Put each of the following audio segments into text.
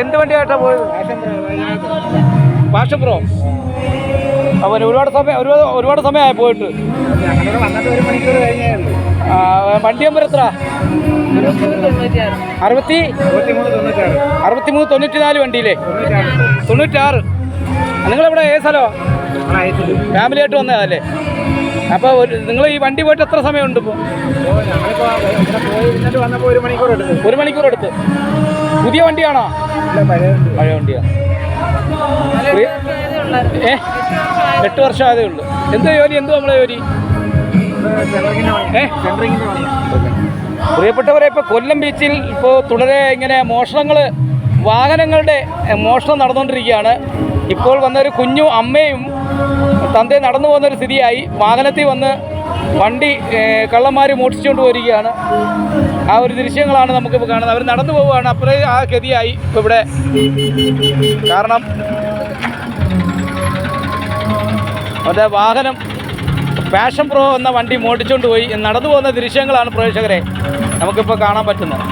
എന്ത് വണ്ടിയായിട്ടാണ് പോയത്? Passion pro. അപ്പോൾ ഒരുപാട് സമയമായി പോയിട്ട്. വണ്ടി നമ്പർ എത്ര? 6394 വണ്ടിയില്ലേ? 96. നിങ്ങളെവിടെ ഏത് സ്ഥലമാണ്? ഫാമിലിയായിട്ട് വന്നതല്ലേ? അപ്പോൾ നിങ്ങൾ ഈ വണ്ടി പോയിട്ട് എത്ര സമയമുണ്ട് ഇപ്പോൾ? 1 മണിക്കൂർ എടുത്ത്. പുതിയ വണ്ടിയാണോ? പഴയ വണ്ടിയാണ്. 8 വർഷം ആയതേ ഉള്ളൂ. എന്ത് ജോലി? നമ്മളെ ജോലി? പ്രിയപ്പെട്ടവരെ, ഇപ്പോൾ കൊല്ലം ബീച്ചിൽ ഇപ്പോൾ തുടരെ ഇങ്ങനെ വാഹനങ്ങളുടെ മോഷണം നടന്നുകൊണ്ടിരിക്കുകയാണ്. ഇപ്പോൾ വന്നൊരു കുഞ്ഞു അമ്മയും തന്തയും നടന്നു പോകുന്നൊരു സ്ഥിതിയായി. വാഹനത്തിൽ വന്ന് വണ്ടി കള്ളന്മാർ മോഷ്ടിച്ചുകൊണ്ട് പോയിരിക്കുകയാണ്. ആ ഒരു ദൃശ്യങ്ങളാണ് നമുക്കിപ്പോൾ കാണുന്നത്. അവർ നടന്നു പോവുകയാണ്. അപ്പോഴേ ആ ഗതിയായി ഇപ്പോൾ ഇവിടെ. കാരണം അവരുടെ വാഹനം പാഷൻ പ്രോ എന്ന വണ്ടി മോഷ്ടിച്ചുകൊണ്ട് പോയി. നടന്നു പോകുന്ന ദൃശ്യങ്ങളാണ് പ്രേക്ഷകരെ നമുക്കിപ്പോൾ കാണാൻ പറ്റുന്നത്.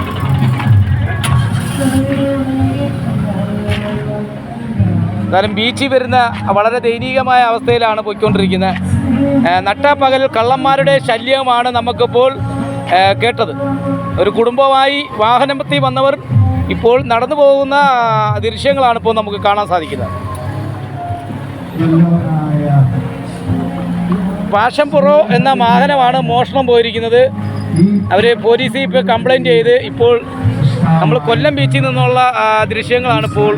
കാരണം ബീച്ചിൽ വരുന്ന വളരെ ദയനീയമായ അവസ്ഥയിലാണ് പോയിക്കൊണ്ടിരിക്കുന്നത്. നട്ടപ്പകൽ കള്ളന്മാരുടെ ശല്യമാണ് നമുക്കിപ്പോൾ കേട്ടത്. ഒരു കുടുംബമായി വാഹനത്തിൽ വന്നവർ ഇപ്പോൾ നടന്നു പോകുന്ന ദൃശ്യങ്ങളാണ് ഇപ്പോൾ നമുക്ക് കാണാൻ സാധിക്കുന്നത്. പാഷൻ പ്രോ എന്ന വാഹനമാണ് മോഷണം പോയിരിക്കുന്നത്. അവർ പോലീസിൽ ഇപ്പോൾ കംപ്ലയിൻറ്റ് ചെയ്ത് ഇപ്പോൾ നമ്മൾ കൊല്ലം ബീച്ചിൽ നിന്നുള്ള ദൃശ്യങ്ങളാണ് ഇപ്പോൾ